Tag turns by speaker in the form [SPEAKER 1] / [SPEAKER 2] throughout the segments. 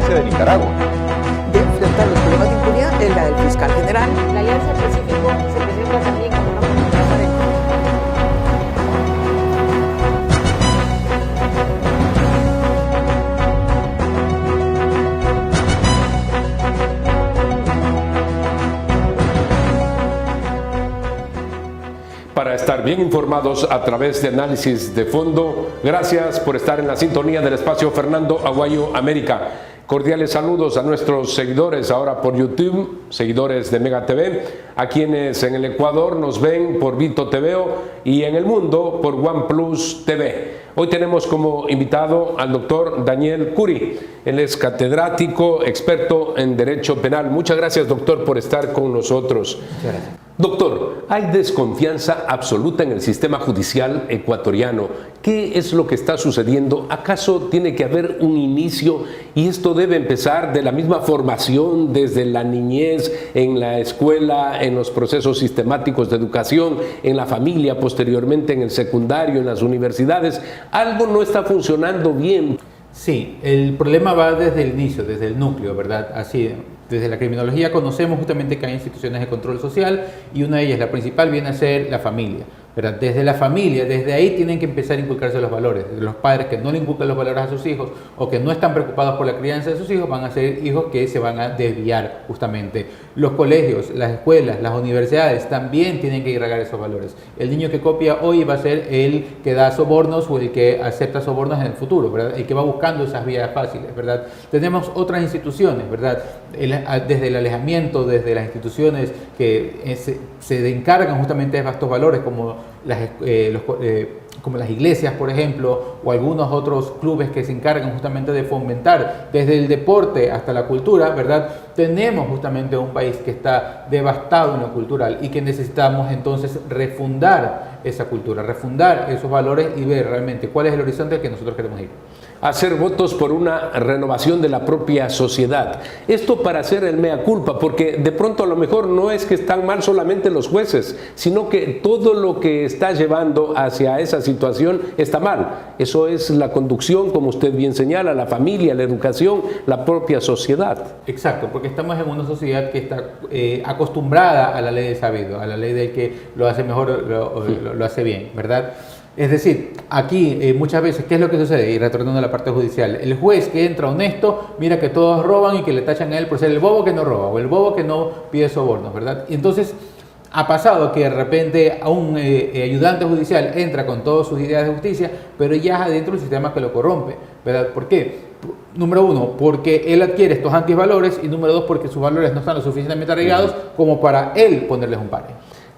[SPEAKER 1] presidencia de Nicaragua.
[SPEAKER 2] De enfrentar los problemas de impunidad es la del fiscal general.
[SPEAKER 3] La Alianza del Pacífico se presenta también como una oportunidad para el...
[SPEAKER 4] Para estar bien informados a través de análisis de fondo, gracias por estar en la sintonía del espacio Fernando Aguayo América. Cordiales saludos a nuestros seguidores ahora por YouTube, seguidores de Mega TV, a quienes en el Ecuador nos ven por Vito TVO y en el mundo por OnePlus TV. Hoy tenemos como invitado al doctor Daniel Curi. Él es catedrático, experto en Derecho Penal. Muchas gracias, doctor, por estar con nosotros.
[SPEAKER 5] Muchas gracias.
[SPEAKER 4] Doctor, hay desconfianza absoluta en el sistema judicial ecuatoriano. ¿Qué es lo que está sucediendo? ¿Acaso tiene que haber un inicio y esto debe empezar de la misma formación desde la niñez, en la escuela, en los procesos sistemáticos de educación, en la familia, posteriormente en el secundario, en las universidades? Algo no está funcionando bien.
[SPEAKER 5] Sí, el problema va desde el inicio, desde el núcleo, ¿verdad? Así, desde la criminología conocemos justamente que hay instituciones de control social y una de ellas, la principal, viene a ser la familia, ¿verdad? Desde la familia, desde ahí tienen que empezar a inculcarse los valores. Los padres que no le inculcan los valores a sus hijos o que no están preocupados por la crianza de sus hijos van a ser hijos que se van a desviar justamente. Los colegios, las escuelas, las universidades también tienen que irragar esos valores. El niño que copia hoy va a ser el que da sobornos o el que acepta sobornos en el futuro, ¿verdad? El que va buscando esas vías fáciles, ¿verdad? Tenemos otras instituciones, ¿verdad? Desde el alejamiento, desde las instituciones que se encargan justamente de estos valores, como las iglesias, por ejemplo, o algunos otros clubes que se encargan justamente de fomentar desde el deporte hasta la cultura, ¿verdad? Tenemos justamente un país que está devastado en lo cultural y que necesitamos entonces refundar esa cultura, refundar esos valores y ver realmente cuál es el horizonte al que nosotros queremos ir.
[SPEAKER 4] Hacer votos por una renovación de la propia sociedad. Esto para hacer el mea culpa, porque de pronto a lo mejor no es que están mal solamente los jueces, sino que todo lo que está llevando hacia esa situación está mal. Eso es la conducción, como usted bien señala, la familia, la educación, la propia sociedad.
[SPEAKER 5] Exacto, porque estamos en una sociedad que está acostumbrada a la ley del sabido, a la ley del que lo hace mejor, lo hace bien, ¿verdad? Es decir, aquí muchas veces, ¿qué es lo que sucede? Y retornando a la parte judicial, el juez que entra honesto, mira que todos roban y que le tachan a él por ser el bobo que no roba o el bobo que no pide sobornos, ¿verdad? Y entonces ha pasado que de repente a un ayudante judicial entra con todas sus ideas de justicia, pero ya es adentro el sistema que lo corrompe, ¿verdad? ¿Por qué? Número uno, porque él adquiere estos antivalores y número dos, porque sus valores no están lo suficientemente arraigados como para él ponerles un pare.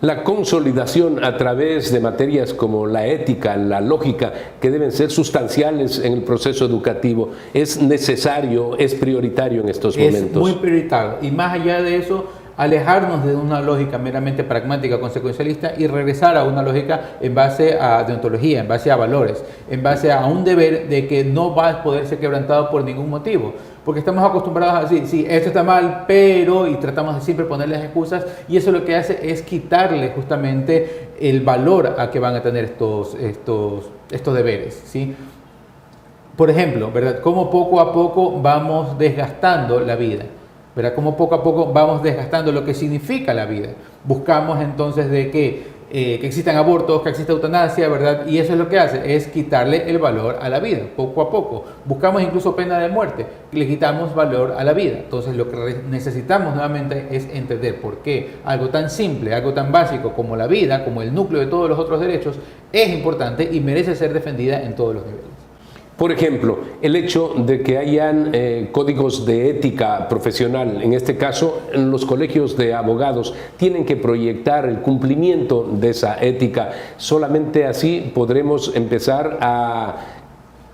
[SPEAKER 4] La consolidación a través de materias como la ética, la lógica, que deben ser sustanciales en el proceso educativo, es necesario, es prioritario en estos momentos.
[SPEAKER 5] Es muy prioritario y más allá de eso, alejarnos de una lógica meramente pragmática, consecuencialista y regresar a una lógica en base a deontología, en base a valores, en base a un deber de que no va a poder ser quebrantado por ningún motivo. Porque estamos acostumbrados a decir, sí, esto está mal, pero, y tratamos de siempre ponerles excusas, y eso lo que hace es quitarle justamente el valor a que van a tener estos deberes, ¿sí? Por ejemplo, ¿verdad? Cómo poco a poco vamos desgastando la vida, ¿verdad? Cómo poco a poco vamos desgastando lo que significa la vida. Buscamos entonces de que existan abortos, que exista eutanasia, ¿verdad? Y eso es lo que hace, es quitarle el valor a la vida, poco a poco. Buscamos incluso pena de muerte, le quitamos valor a la vida. Entonces lo que necesitamos nuevamente es entender por qué algo tan simple, algo tan básico como la vida, como el núcleo de todos los otros derechos, es importante y merece ser defendida en todos los niveles.
[SPEAKER 4] Por ejemplo, el hecho de que hayan códigos de ética profesional, en este caso, los colegios de abogados tienen que proyectar el cumplimiento de esa ética. Solamente así podremos empezar a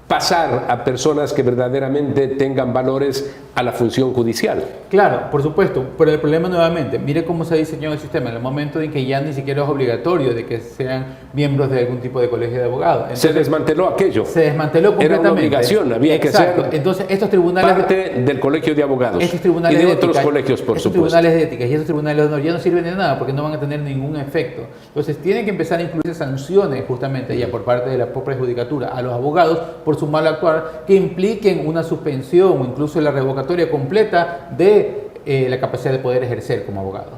[SPEAKER 4] pasar a personas que verdaderamente tengan valores a la función judicial.
[SPEAKER 5] Claro, por supuesto, pero el problema nuevamente, mire cómo se ha diseñado el sistema en el momento en que ya ni siquiera es obligatorio de que sean miembros de algún tipo de colegio de abogados. Entonces,
[SPEAKER 4] se desmanteló aquello.
[SPEAKER 5] Se desmanteló completamente.
[SPEAKER 4] Era una obligación, había
[SPEAKER 5] Exacto.
[SPEAKER 4] que ser
[SPEAKER 5] Entonces, estos tribunales,
[SPEAKER 4] parte del colegio de abogados
[SPEAKER 5] estos tribunales
[SPEAKER 4] y de
[SPEAKER 5] ética,
[SPEAKER 4] otros colegios, por
[SPEAKER 5] estos
[SPEAKER 4] supuesto.
[SPEAKER 5] tribunales de ética y esos tribunales de honor ya no sirven de nada porque no van a tener ningún efecto. Entonces, tienen que empezar a incluirse sanciones justamente ya por parte de la propia judicatura a los abogados por su mal actuar que impliquen una suspensión o incluso la revocatoria completa de la capacidad de poder ejercer como abogado.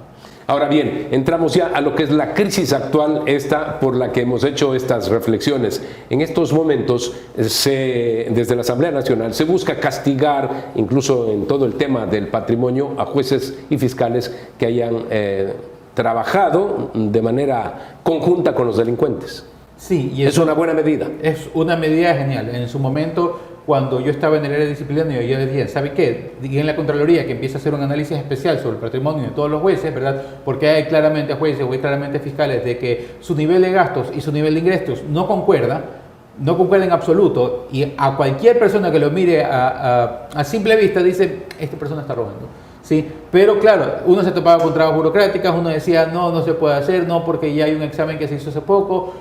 [SPEAKER 4] Ahora bien, entramos ya a lo que es la crisis actual, esta por la que hemos hecho estas reflexiones. En estos momentos, desde la Asamblea Nacional, se busca castigar, incluso en todo el tema del patrimonio, a jueces y fiscales que hayan trabajado de manera conjunta con los delincuentes.
[SPEAKER 5] Sí, y
[SPEAKER 4] es una buena medida.
[SPEAKER 5] Es una medida genial. En su momento, cuando yo estaba en el área disciplinaria, yo decía, ¿sabe qué? Y en la Contraloría que empieza a hacer un análisis especial sobre el patrimonio de todos los jueces, ¿verdad? Porque hay claramente jueces o hay claramente fiscales de que su nivel de gastos y su nivel de ingresos no concuerda en absoluto, y a cualquier persona que lo mire a simple vista dice, esta persona está robando. Sí, pero claro, uno se topaba con trabas burocráticas, uno decía, no se puede hacer, no, porque ya hay un examen que se hizo hace poco.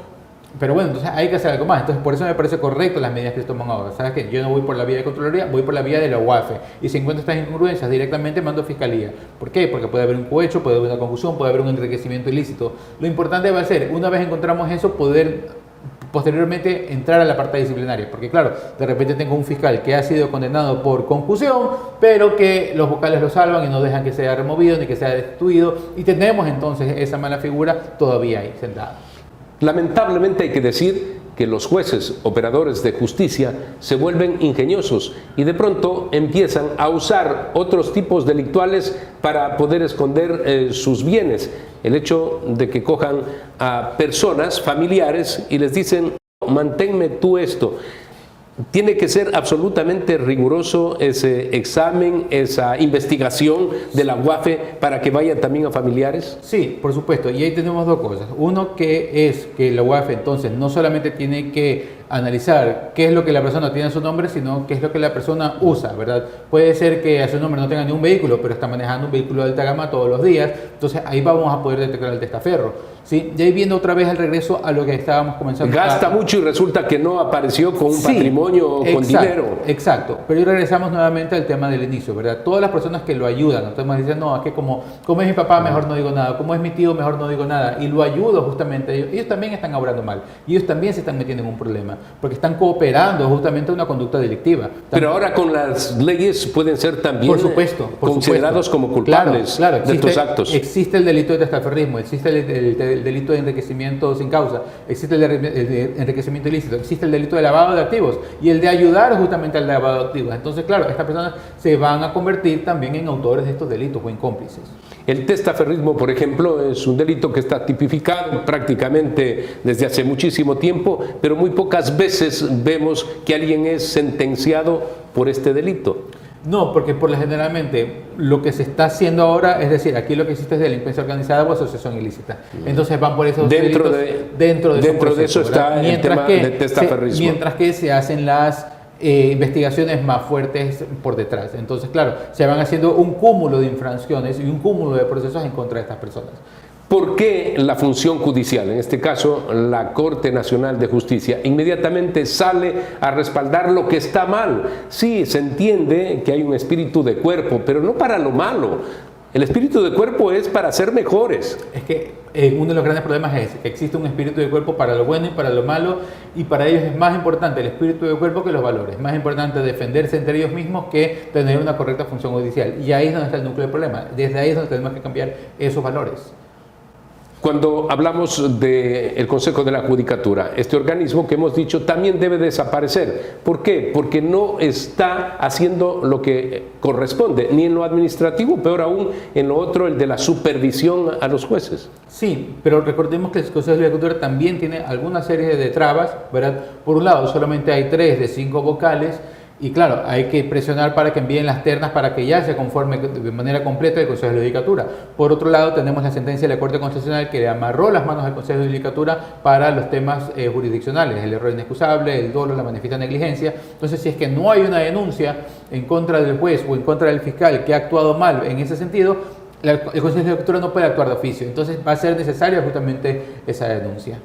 [SPEAKER 5] Pero bueno, entonces hay que hacer algo más. Entonces por eso me parece correcto las medidas que se toman ahora. ¿Sabes qué? Yo no voy por la vía de Contraloría, voy por la vía de la UAFE. Y si encuentro estas incongruencias, directamente mando a Fiscalía. ¿Por qué? Porque puede haber un cohecho, puede haber una confusión, puede haber un enriquecimiento ilícito. Lo importante va a ser, una vez encontramos eso, poder posteriormente entrar a la parte disciplinaria. Porque claro, de repente tengo un fiscal que ha sido condenado por concusión, pero que los vocales lo salvan y no dejan que sea removido ni que sea destituido. Y tenemos entonces esa mala figura todavía ahí sentada.
[SPEAKER 4] Lamentablemente hay que decir que los jueces, operadores de justicia, se vuelven ingeniosos y de pronto empiezan a usar otros tipos delictuales para poder esconder sus bienes. El hecho de que cojan a personas, familiares, y les dicen, manténme tú esto. Tiene que ser absolutamente riguroso ese examen, esa investigación de la UAFE para que vayan también a familiares.
[SPEAKER 5] Sí, por supuesto, y ahí tenemos dos cosas. Uno que es que la UAFE entonces no solamente tiene que analizar qué es lo que la persona tiene a su nombre, sino qué es lo que la persona usa, ¿verdad? Puede ser que a su nombre no tenga ni un vehículo, pero está manejando un vehículo de alta gama todos los días, entonces ahí vamos a poder detectar el testaferro. ¿Sí? Y ahí viendo otra vez el regreso a lo que estábamos comenzando.
[SPEAKER 4] Gasta mucho y resulta que no apareció con un patrimonio o con dinero.
[SPEAKER 5] Exacto, pero ahí regresamos nuevamente al tema del inicio, ¿verdad? Todas las personas que lo ayudan, entonces dicen, no, es que como es mi papá, mejor no digo nada, como es mi tío, mejor no digo nada, y lo ayudo justamente, ellos también están obrando mal, y ellos también se están metiendo en un problema, porque están cooperando justamente a una conducta delictiva.
[SPEAKER 4] Pero ahora con las leyes pueden ser también considerados como culpables de estos actos.
[SPEAKER 5] Existe el delito de testaferrismo, existe el delito de enriquecimiento sin causa, existe el de enriquecimiento ilícito, existe el delito de lavado de activos y el de ayudar justamente al lavado de activos. Entonces, claro, estas personas se van a convertir también en autores de estos delitos o en cómplices.
[SPEAKER 4] El testaferrismo, por ejemplo, es un delito que está tipificado prácticamente desde hace muchísimo tiempo, pero muy pocas veces vemos que alguien es sentenciado por este delito.
[SPEAKER 5] No, porque generalmente lo que se está haciendo ahora, es decir, aquí lo que existe es delincuencia organizada o asociación ilícita. Entonces van por esos
[SPEAKER 4] dentro
[SPEAKER 5] delitos.
[SPEAKER 4] De eso está el tema de testaferrismo.
[SPEAKER 5] Mientras que se hacen las investigaciones más fuertes por detrás. Entonces, claro, se van haciendo un cúmulo de infracciones y un cúmulo de procesos en contra de estas personas.
[SPEAKER 4] ¿Por qué la función judicial, en este caso la Corte Nacional de Justicia, inmediatamente sale a respaldar lo que está mal? Sí, se entiende que hay un espíritu de cuerpo, pero no para lo malo. El espíritu de cuerpo es para ser mejores.
[SPEAKER 5] Es que uno de los grandes problemas es que existe un espíritu de cuerpo para lo bueno y para lo malo, y para ellos es más importante el espíritu de cuerpo que los valores. Es más importante defenderse entre ellos mismos que tener una correcta función judicial. Y ahí es donde está el núcleo del problema. Desde ahí es donde tenemos que cambiar esos valores.
[SPEAKER 4] Cuando hablamos del Consejo de la Judicatura, este organismo que hemos dicho también debe desaparecer. ¿Por qué? Porque no está haciendo lo que corresponde, ni en lo administrativo, peor aún en lo otro, el de la supervisión a los jueces.
[SPEAKER 5] Sí, pero recordemos que el Consejo de la Judicatura también tiene alguna serie de trabas, ¿verdad? Por un lado, solamente hay 3 de 5 vocales. Y claro, hay que presionar para que envíen las ternas para que ya se conforme de manera completa el Consejo de la Judicatura. Por otro lado, tenemos la sentencia de la Corte Constitucional que le amarró las manos al Consejo de la Judicatura para los temas jurisdiccionales, el error inexcusable, el dolo, la manifiesta negligencia. Entonces, si es que no hay una denuncia en contra del juez o en contra del fiscal que ha actuado mal en ese sentido, el Consejo de la Judicatura no puede actuar de oficio. Entonces, va a ser necesaria justamente esa denuncia.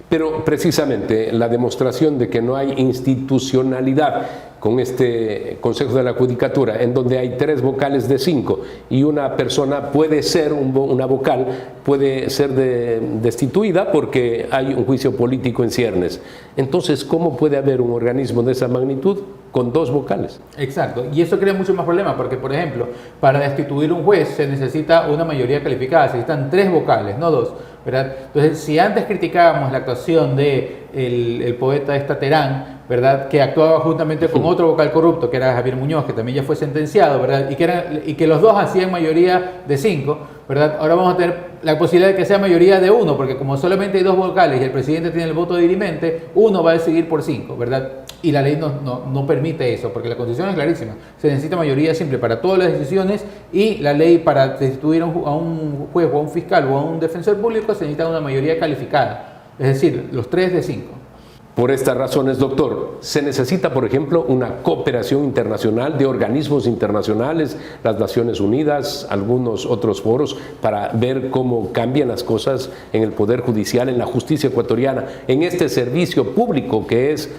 [SPEAKER 4] Pero precisamente la demostración de que no hay institucionalidad con este Consejo de la Judicatura, en donde hay 3 vocales de 5 y una persona puede ser, una vocal puede ser destituida porque hay un juicio político en ciernes. Entonces, ¿cómo puede haber un organismo de esa magnitud con 2 vocales?
[SPEAKER 5] Exacto, y eso crea mucho más problemas porque, por ejemplo, para destituir un juez se necesita una mayoría calificada, se necesitan 3 vocales, no 2, ¿verdad? Entonces, si antes criticábamos la actuación de el poeta Terán, ¿verdad?, que actuaba juntamente con otro vocal corrupto, que era Javier Muñoz, que también ya fue sentenciado, ¿verdad?, y que los dos hacían mayoría de 5, ¿verdad? Ahora vamos a tener la posibilidad de que sea mayoría de 1, porque como solamente hay 2 vocales y el presidente tiene el voto dirimente, uno va a decidir por 5, ¿verdad? Y la ley no permite eso, porque la Constitución es clarísima. Se necesita mayoría simple para todas las decisiones y la ley para destituir a un juez o a un fiscal o a un defensor público se necesita una mayoría calificada, es decir, los 3 de 5.
[SPEAKER 4] Por estas razones, doctor, se necesita, por ejemplo, una cooperación internacional de organismos internacionales, las Naciones Unidas, algunos otros foros, para ver cómo cambian las cosas en el Poder Judicial, en la justicia ecuatoriana, en este servicio público que es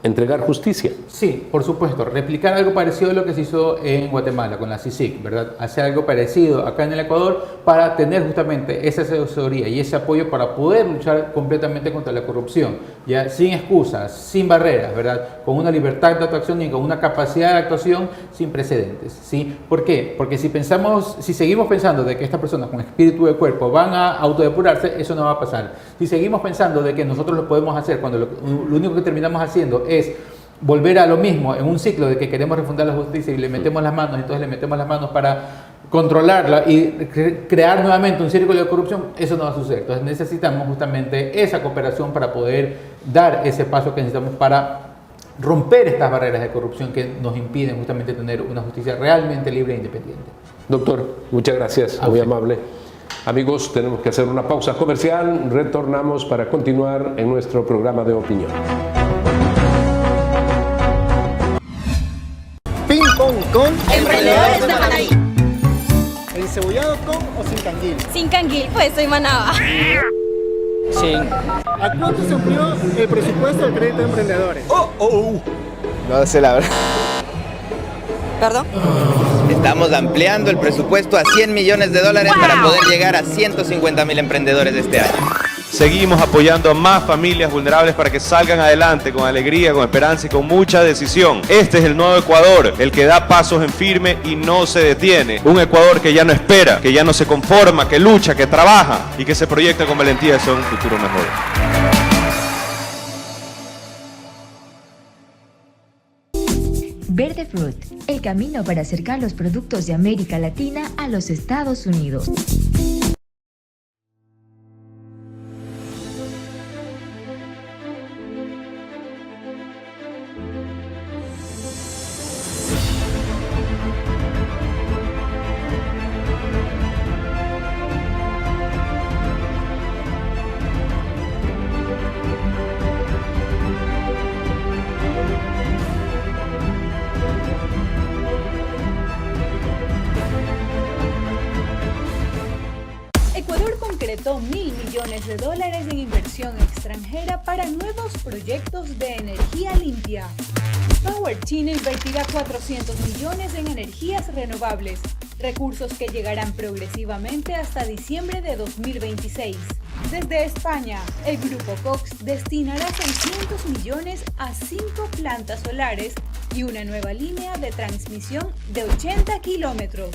[SPEAKER 4] entregar justicia.
[SPEAKER 5] Sí, por supuesto, replicar algo parecido a lo que se hizo en Guatemala con la CICIG, ¿verdad? Hacer algo parecido acá en el Ecuador para tener justamente esa asesoría y ese apoyo para poder luchar completamente contra la corrupción, ya sin excusas, sin barreras, ¿verdad? Con una libertad de actuación y con una capacidad de actuación sin precedentes, ¿sí? ¿Por qué? Porque si seguimos pensando de que estas personas con espíritu de cuerpo van a autodepurarse, eso no va a pasar. Si seguimos pensando de que nosotros lo podemos hacer cuando lo único que terminamos haciendo es volver a lo mismo en un ciclo de que queremos refundar la justicia y le metemos las manos, entonces le metemos las manos para controlarla y crear nuevamente un círculo de corrupción, eso no va a suceder. Entonces necesitamos justamente esa cooperación para poder dar ese paso que necesitamos para romper estas barreras de corrupción que nos impiden justamente tener una justicia realmente libre e independiente.
[SPEAKER 4] Doctor, muchas gracias, muy amable. Amigos, tenemos que hacer una pausa comercial, retornamos para continuar en nuestro programa de opinión.
[SPEAKER 1] Ping pong con
[SPEAKER 6] Emprendedores de Manaví.
[SPEAKER 1] encebollado con o sin canguil.
[SPEAKER 6] Sin canguil, pues soy Manaba.
[SPEAKER 1] ¿A cuánto se amplió el presupuesto del crédito de emprendedores?
[SPEAKER 7] No sé la verdad.
[SPEAKER 6] ¿Perdón?
[SPEAKER 7] Estamos ampliando el presupuesto a $100 millones para poder llegar a 150.000 emprendedores este año.
[SPEAKER 8] Seguimos apoyando a más familias vulnerables para que salgan adelante con alegría, con esperanza y con mucha decisión. Este es el nuevo Ecuador, el que da pasos en firme y no se detiene. Un Ecuador que ya no espera, que ya no se conforma, que lucha, que trabaja y que se proyecta con valentía hacia un futuro mejor.
[SPEAKER 9] Verde Fruit, el camino para acercar los productos de América Latina a los Estados Unidos.
[SPEAKER 10] concretó $1.000 millones en inversión extranjera para nuevos proyectos de energía limpia. Power China invertirá 400 millones en energías renovables, recursos que llegarán progresivamente hasta diciembre de 2026. Desde España, el Grupo Cox destinará 600 millones a 5 plantas solares y una nueva línea de transmisión de 80 kilómetros.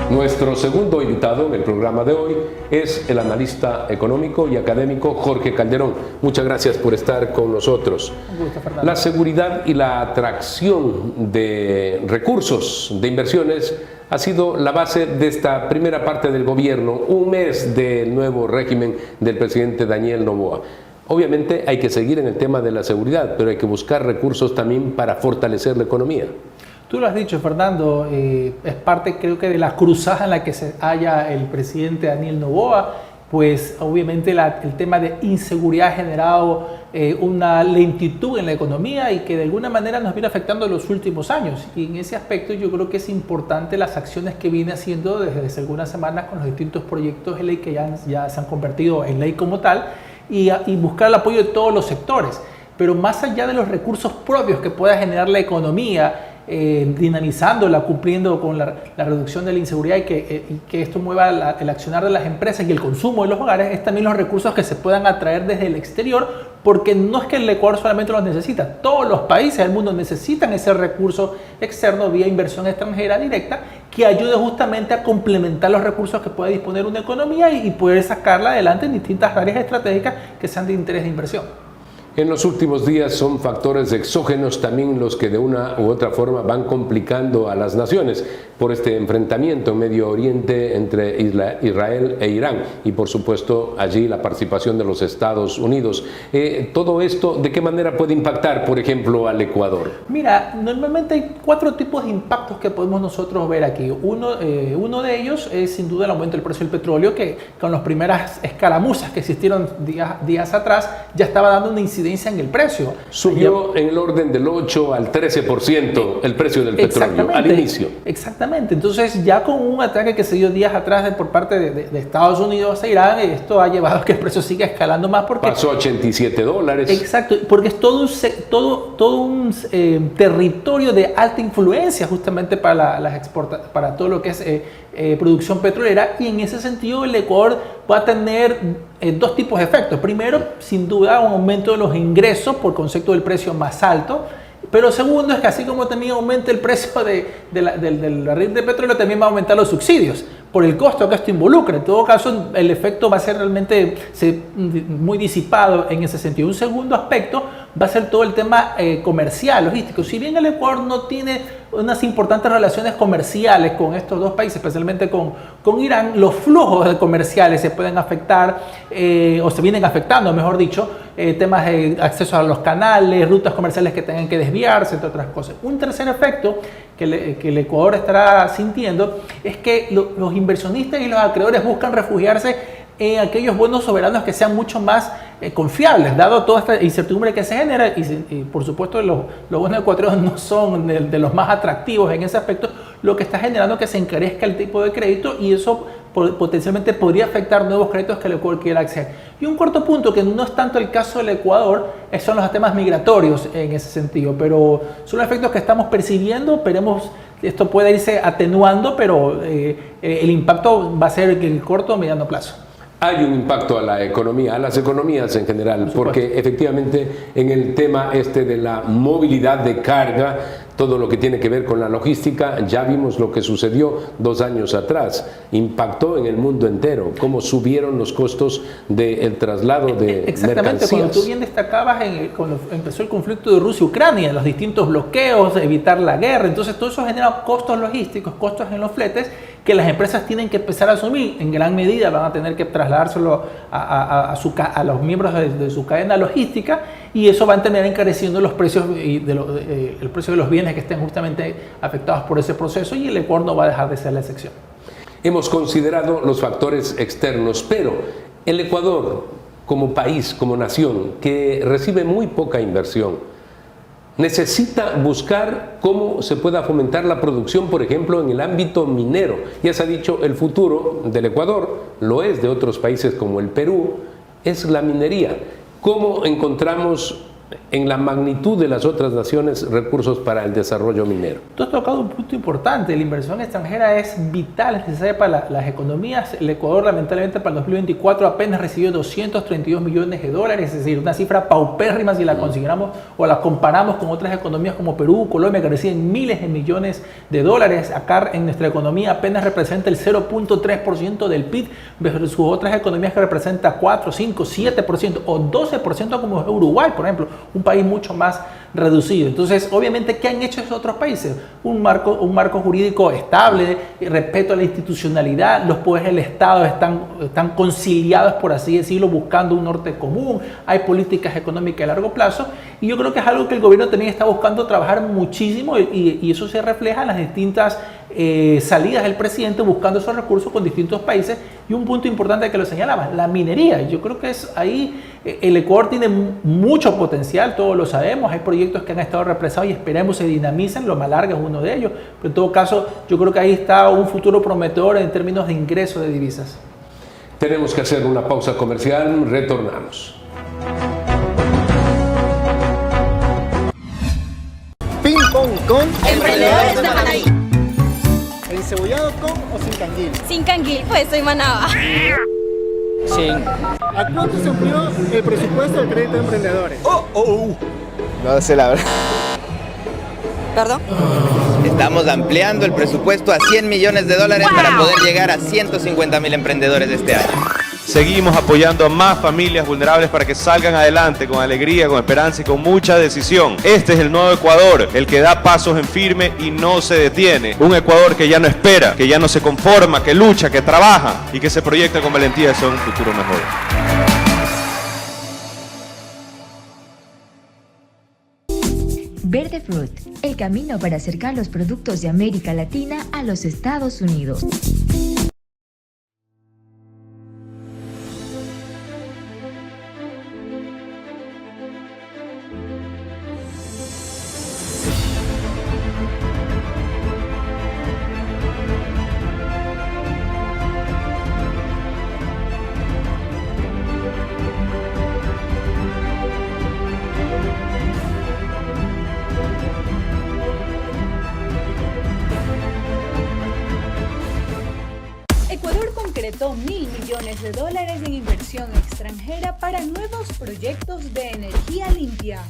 [SPEAKER 4] Nuestro segundo invitado en el programa de hoy es el analista económico y académico Jorge Calderón. Muchas gracias por estar con nosotros.
[SPEAKER 5] Un gusto, Fernando.
[SPEAKER 4] La seguridad y la atracción de recursos, de inversiones, ha sido la base de esta primera parte del gobierno, un mes del nuevo régimen del presidente Daniel Noboa. Obviamente hay que seguir en el tema de la seguridad, pero hay que buscar recursos también para fortalecer la economía.
[SPEAKER 11] Tú lo has dicho, Fernando, es parte creo que de la cruzada en la que se halla el presidente Daniel Noboa pues obviamente el tema de inseguridad ha generado una lentitud en la economía y que de alguna manera nos viene afectando en los últimos años. Y en ese aspecto yo creo que es importante las acciones que viene haciendo desde hace algunas semanas con los distintos proyectos de ley que ya se han convertido en ley como tal y buscar el apoyo de todos los sectores. Pero más allá de los recursos propios que pueda generar la economía, dinamizándola, cumpliendo con la reducción de la inseguridad y que esto mueva el accionar de las empresas y el consumo de los hogares, es también los recursos que se puedan atraer desde el exterior, porque no es que el Ecuador solamente los necesita, todos los países del mundo necesitan ese recurso externo vía inversión extranjera directa que ayude justamente a complementar los recursos que puede disponer una economía y poder sacarla adelante en distintas áreas estratégicas que sean de interés de inversión.
[SPEAKER 4] En los últimos días son factores exógenos también los que de una u otra forma van complicando a las naciones por este enfrentamiento en Medio Oriente entre Israel e Irán y por supuesto allí la participación de los Estados Unidos. Todo esto, ¿de qué manera puede impactar, por ejemplo, al Ecuador?
[SPEAKER 11] Mira, normalmente hay 4 tipos de impactos que podemos nosotros ver aquí. Uno de ellos es sin duda el aumento del precio del petróleo, que con las primeras escaramuzas que existieron días atrás ya estaba dando una incidencia en el precio.
[SPEAKER 4] Subió en el orden del 8 al 13% el precio del petróleo al inicio.
[SPEAKER 11] Exactamente. Entonces ya con un ataque que se dio días atrás por parte de Estados Unidos a Irán, esto ha llevado a que el precio siga escalando más porque
[SPEAKER 4] pasó a $87.
[SPEAKER 11] Exacto, porque es todo un territorio de alta influencia justamente para todo lo que es producción petrolera, y en ese sentido el Ecuador va a tener 2 tipos de efectos. Primero, sin duda, un aumento de los ingresos por concepto del precio más alto. Pero segundo, es que así como también aumenta el precio del barril de petróleo, también va a aumentar los subsidios por el costo que esto involucra. En todo caso, el efecto va a ser realmente muy disipado en ese sentido. Un segundo aspecto va a ser todo el tema comercial, logístico. Si bien el Ecuador no tiene unas importantes relaciones comerciales con estos 2 países, especialmente con Irán, los flujos comerciales se pueden afectar o se vienen afectando, mejor dicho, temas de acceso a los canales, rutas comerciales que tengan que desviarse, entre otras cosas. Un tercer efecto que el Ecuador estará sintiendo es que los inversionistas y los acreedores buscan refugiarse en aquellos bonos soberanos que sean mucho más confiables, dado toda esta incertidumbre que se genera, y por supuesto los bonos ecuatorianos no son de los más atractivos en ese aspecto, lo que está generando que se encarezca el tipo de crédito, y eso potencialmente podría afectar nuevos créditos que el Ecuador quiera acceder. Y un cuarto punto, que no es tanto el caso del Ecuador, son los temas migratorios en ese sentido, pero son los efectos que estamos percibiendo. Esperemos que esto pueda irse atenuando, pero el impacto va a ser en el corto o mediano plazo.
[SPEAKER 4] Hay un impacto a la economía, a las economías en general, porque efectivamente en el tema de la movilidad de carga, todo lo que tiene que ver con la logística, ya vimos lo que sucedió 2 años atrás, impactó en el mundo entero, cómo subieron los costos del traslado de
[SPEAKER 11] Exactamente,
[SPEAKER 4] mercancías.
[SPEAKER 11] cuando tú bien destacabas cuando empezó el conflicto de Rusia-Ucrania, los distintos bloqueos, evitar la guerra, entonces todo eso genera costos logísticos, costos en los fletes, que las empresas tienen que empezar a asumir. En gran medida van a tener que trasladárselo a los miembros de su cadena logística, y eso va a terminar encareciendo los precios el precio de los bienes que estén justamente afectados por ese proceso, y el Ecuador no va a dejar de ser la excepción.
[SPEAKER 4] Hemos considerado los factores externos, pero el Ecuador como país, como nación, que recibe muy poca inversión, necesita buscar cómo se pueda fomentar la producción, por ejemplo, en el ámbito minero. Ya se ha dicho, el futuro del Ecuador, lo es de otros países como el Perú, es la minería. ¿Cómo encontramos en la magnitud de las otras naciones recursos para el desarrollo minero?
[SPEAKER 11] Tú has tocado un punto importante. La inversión extranjera es vital, es necesaria para las economías. El Ecuador, lamentablemente, para el 2024 apenas recibió $232 millones, es decir, una cifra paupérrima si la consideramos o la comparamos con otras economías como Perú, Colombia, que reciben miles de millones de dólares. Acá en nuestra economía apenas representa el 0.3% del PIB, versus otras economías que representan 4, 5, 7% o 12% como Uruguay, por ejemplo, un país mucho más reducido. Entonces, obviamente, ¿qué han hecho esos otros países? Un marco jurídico estable, respeto a la institucionalidad, los poderes del Estado están conciliados, por así decirlo, buscando un norte común, hay políticas económicas a largo plazo, y yo creo que es algo que el gobierno también está buscando trabajar muchísimo, y eso se refleja en las distintas salidas del presidente buscando esos recursos con distintos países. Y un punto importante que lo señalaba, la minería. Yo creo que es ahí el Ecuador tiene mucho potencial, todos lo sabemos. Hay proyectos que han estado represados y esperemos se dinamicen. Loma Larga es uno de ellos. Pero en todo caso, yo creo que ahí está un futuro prometedor en términos de ingreso de divisas.
[SPEAKER 4] Tenemos que hacer una pausa comercial, retornamos.
[SPEAKER 1] Ping pong con
[SPEAKER 6] Emprendedores de Manaví.
[SPEAKER 1] encebollado con o sin canguil.
[SPEAKER 6] Sin canguil, pues soy Manaba.
[SPEAKER 1] ¿A cuánto se amplió el presupuesto del crédito de emprendedores?
[SPEAKER 7] No sé la verdad.
[SPEAKER 6] ¿Perdón?
[SPEAKER 7] Estamos ampliando el presupuesto a 100 millones de dólares para poder llegar a 150.000 emprendedores este año.
[SPEAKER 8] Seguimos apoyando a más familias vulnerables para que salgan adelante con alegría, con esperanza y con mucha decisión. Este es el nuevo Ecuador, el que da pasos en firme y no se detiene. Un Ecuador que ya no espera, que ya no se conforma, que lucha, que trabaja y que se proyecta con valentía hacia un futuro mejor.
[SPEAKER 9] Verde Fruit, el camino para acercar los productos de América Latina a los Estados Unidos.
[SPEAKER 10] concretó $1.000 millones en inversión extranjera para nuevos proyectos de energía limpia.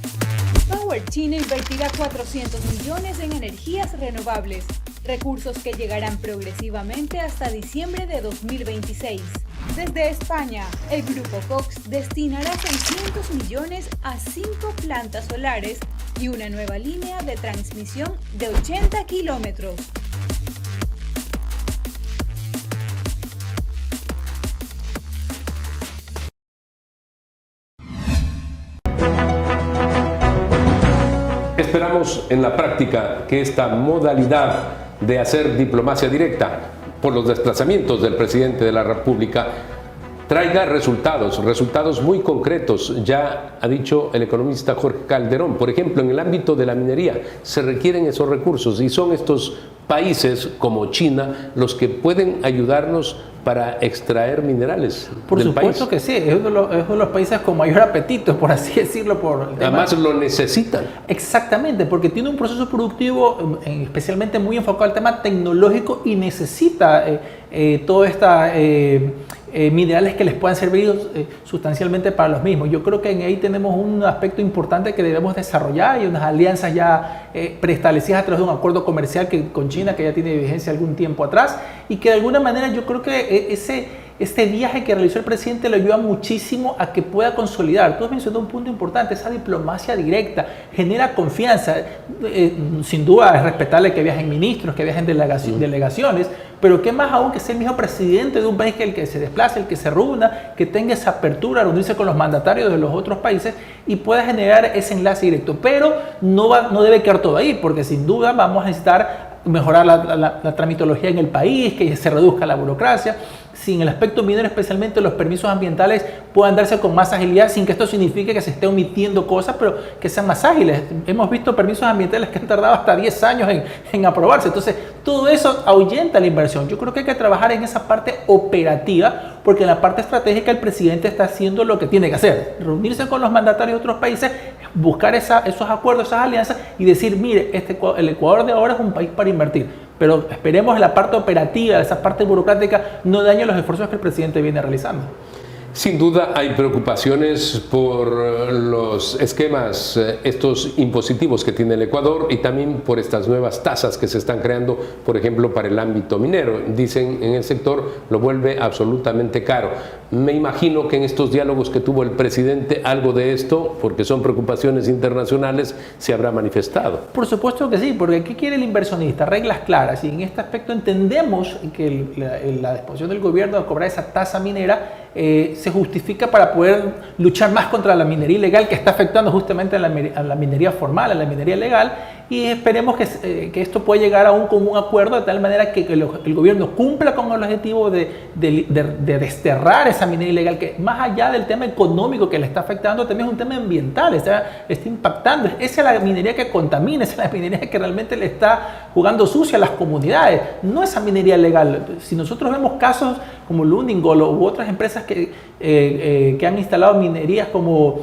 [SPEAKER 10] Power China invertirá 400 millones en energías renovables, recursos que llegarán progresivamente hasta diciembre de 2026. Desde España, el Grupo Cox destinará 600 millones a 5 plantas solares y una nueva línea de transmisión de 80 kilómetros.
[SPEAKER 4] Esperamos en la práctica que esta modalidad de hacer diplomacia directa por los desplazamientos del presidente de la República traiga resultados muy concretos. Ya ha dicho el economista Jorge Calderón, por ejemplo, en el ámbito de la minería se requieren esos recursos y son estos países como China los que pueden ayudarnos para extraer minerales
[SPEAKER 11] por
[SPEAKER 4] del país. Por
[SPEAKER 11] supuesto que sí, es uno de los países con mayor apetito, por así decirlo.
[SPEAKER 4] Además lo necesitan.
[SPEAKER 11] Exactamente, porque tiene un proceso productivo especialmente muy enfocado al tema tecnológico y necesita toda esta minerales que les puedan servir sustancialmente para los mismos. Yo creo que ahí tenemos un aspecto importante que debemos desarrollar y unas alianzas ya preestablecidas a través de un acuerdo comercial con China que ya tiene vigencia algún tiempo atrás y que de alguna manera yo creo que este viaje que realizó el presidente le ayuda muchísimo a que pueda consolidar. Tú has mencionado un punto importante, esa diplomacia directa, genera confianza. Sin duda es respetable que viajen ministros, que viajen delegaciones, pero qué más aún que sea el mismo presidente de un país que el que se desplace, el que se reúna, que tenga esa apertura a reunirse con los mandatarios de los otros países y pueda generar ese enlace directo. Pero no debe quedar todo ahí, porque sin duda vamos a necesitar mejorar la tramitología en el país, que se reduzca la burocracia. Si en el aspecto minero, especialmente los permisos ambientales, puedan darse con más agilidad, sin que esto signifique que se esté omitiendo cosas, pero que sean más ágiles. Hemos visto permisos ambientales que han tardado hasta 10 años en aprobarse. Entonces, todo eso ahuyenta la inversión. Yo creo que hay que trabajar en esa parte operativa, porque en la parte estratégica el presidente está haciendo lo que tiene que hacer. Reunirse con los mandatarios de otros países, buscar esos acuerdos, esas alianzas y decir, mire, el Ecuador de ahora es un país para invertir. Pero esperemos la parte operativa, esa parte burocrática, no dañe los esfuerzos que el presidente viene realizando.
[SPEAKER 4] Sin duda hay preocupaciones por los esquemas, estos impositivos que tiene el Ecuador y también por estas nuevas tasas que se están creando, por ejemplo, para el ámbito minero. Dicen en el sector lo vuelve absolutamente caro. Me imagino que en estos diálogos que tuvo el presidente algo de esto, porque son preocupaciones internacionales, se habrá manifestado.
[SPEAKER 11] Por supuesto que sí, porque ¿qué quiere el inversionista? Reglas claras, y en este aspecto entendemos que la disposición del gobierno de cobrar esa tasa minera se justifica para poder luchar más contra la minería ilegal que está afectando justamente a la minería formal, a la minería legal, y esperemos que esto pueda llegar a un común acuerdo de tal manera que el gobierno cumpla con el objetivo de desterrar esa minería ilegal, que más allá del tema económico que le está afectando, también es un tema ambiental, está impactando. Esa es la minería que contamina, esa es la minería que realmente le está jugando sucia a las comunidades, no esa minería legal. Si nosotros vemos casos como Lundin Gold u otras empresas que han instalado minerías como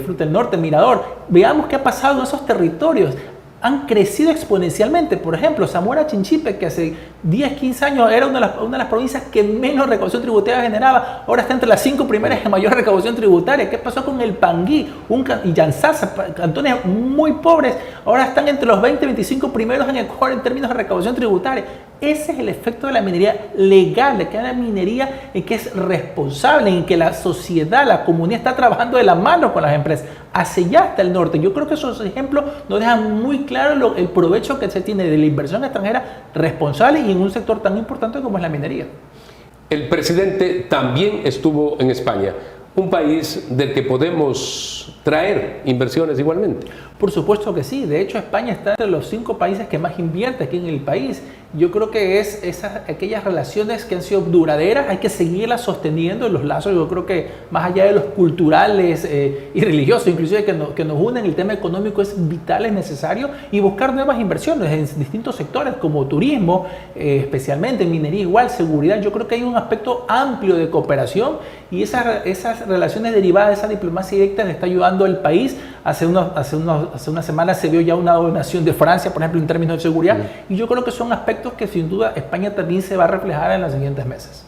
[SPEAKER 11] Fruta del Norte, Mirador, veamos qué ha pasado en esos territorios. Han crecido exponencialmente. Por ejemplo, Zamora Chinchipe, que hace 10, 15 años era una de las provincias que menos recaudación tributaria generaba, ahora está entre las 5 primeras en mayor recaudación tributaria. ¿Qué pasó con el Panguí y Yanzasa, cantones muy pobres, ahora están entre los 20, 25 primeros en Ecuador en términos de recaudación tributaria? Ese es el efecto de la minería legal, de que hay una minería en que es responsable, en que la sociedad, la comunidad está trabajando de la mano con las empresas. Hacia allá hasta el norte. Yo creo que esos ejemplos nos dejan muy claro el provecho que se tiene de la inversión extranjera responsable y en un sector tan importante como es la minería.
[SPEAKER 4] El presidente también estuvo en España, un país del que podemos traer inversiones igualmente.
[SPEAKER 11] Por supuesto que sí. De hecho, España está entre los 5 países que más invierte aquí en el país. Yo creo que aquellas relaciones que han sido duraderas, hay que seguirlas sosteniendo. Los lazos, yo creo que más allá de los culturales y religiosos, inclusive que nos unen, el tema económico es vital, es necesario, y buscar nuevas inversiones en distintos sectores como turismo, especialmente minería, igual, seguridad. Yo creo que hay un aspecto amplio de cooperación y esas relaciones derivadas de esa diplomacia directa le está ayudando al país. Hace unas semanas se vio ya una donación de Francia, por ejemplo, en términos de seguridad, y yo creo que son aspectos que sin duda España también se va a reflejar en los siguientes meses.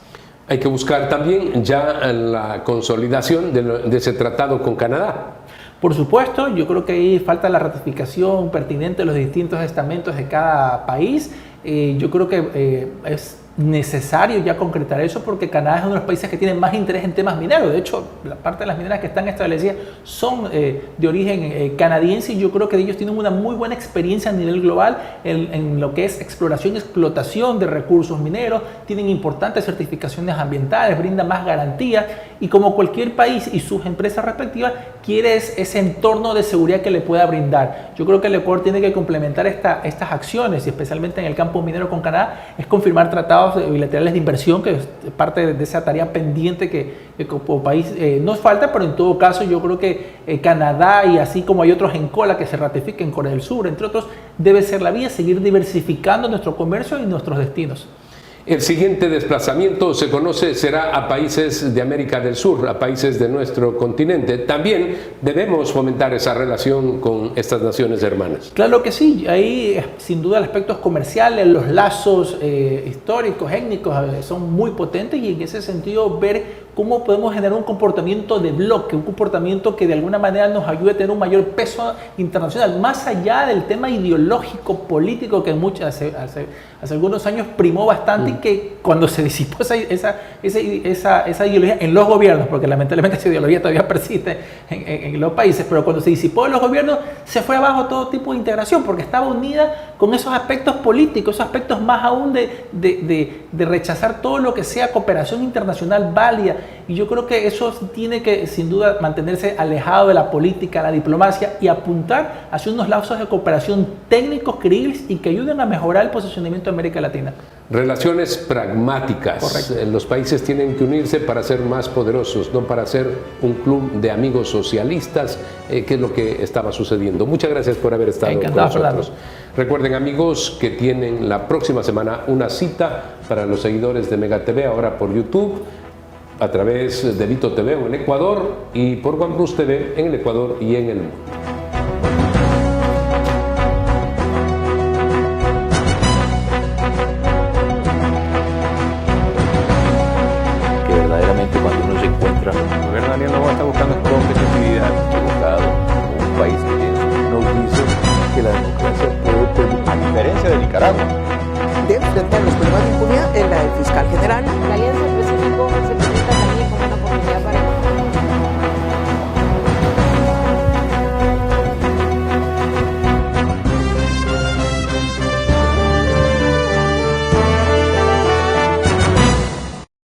[SPEAKER 4] Hay que buscar también ya la consolidación de ese tratado con Canadá.
[SPEAKER 11] Por supuesto, yo creo que ahí falta la ratificación pertinente de los distintos estamentos de cada país. Yo creo que es necesario ya concretar eso porque Canadá es uno de los países que tiene más interés en temas mineros. De hecho, la parte de las mineras que están establecidas son de origen canadiense y yo creo que ellos tienen una muy buena experiencia a nivel global en lo que es exploración y explotación de recursos mineros, tienen importantes certificaciones ambientales, brindan más garantías y como cualquier país y sus empresas respectivas quiere ese entorno de seguridad que le pueda brindar. Yo creo que el Ecuador tiene que complementar estas acciones y especialmente en el campo minero con Canadá es confirmar tratados bilaterales de inversión, que es parte de esa tarea pendiente que como país nos falta, pero en todo caso yo creo que Canadá y así como hay otros en cola que se ratifiquen, Corea del Sur, entre otros, debe ser la vía, seguir diversificando nuestro comercio y nuestros destinos.
[SPEAKER 4] El siguiente desplazamiento se conoce será a países de América del Sur, a países de nuestro continente. También debemos fomentar esa relación con estas naciones hermanas.
[SPEAKER 11] Claro que sí, ahí sin duda los aspectos comerciales, los lazos históricos, étnicos son muy potentes y en ese sentido ver cómo podemos generar un comportamiento de bloque, un comportamiento que de alguna manera nos ayude a tener un mayor peso internacional, más allá del tema ideológico, político que hace algunos años primó bastante y que cuando se disipó esa ideología en los gobiernos, porque lamentablemente esa ideología todavía persiste en los países, pero cuando se disipó en los gobiernos se fue abajo todo tipo de integración, porque estaba unida con esos aspectos políticos, esos aspectos más aún de rechazar todo lo que sea cooperación internacional válida. Y yo creo que eso tiene que sin duda mantenerse alejado de la política, la diplomacia y apuntar hacia unos lazos de cooperación técnicos creíbles y que ayuden a mejorar el posicionamiento de América Latina.
[SPEAKER 4] Relaciones pragmáticas.
[SPEAKER 11] Correcto.
[SPEAKER 4] Los países tienen que unirse para ser más poderosos, no para ser un club de amigos socialistas, que es lo que estaba sucediendo. Muchas gracias por haber estado con nosotros. Recuerden, amigos, que tienen la próxima semana una cita para los seguidores de Mega TV, ahora por YouTube, a través de Vito TV en el Ecuador y por Juan Cruz TV en el Ecuador y en el mundo.
[SPEAKER 12] Que verdaderamente cuando uno se encuentra, el gobierno Daniel Noboa está buscando competitividad, equivocado, un país que tiene, nos dice que la democracia puede, a diferencia de Nicaragua,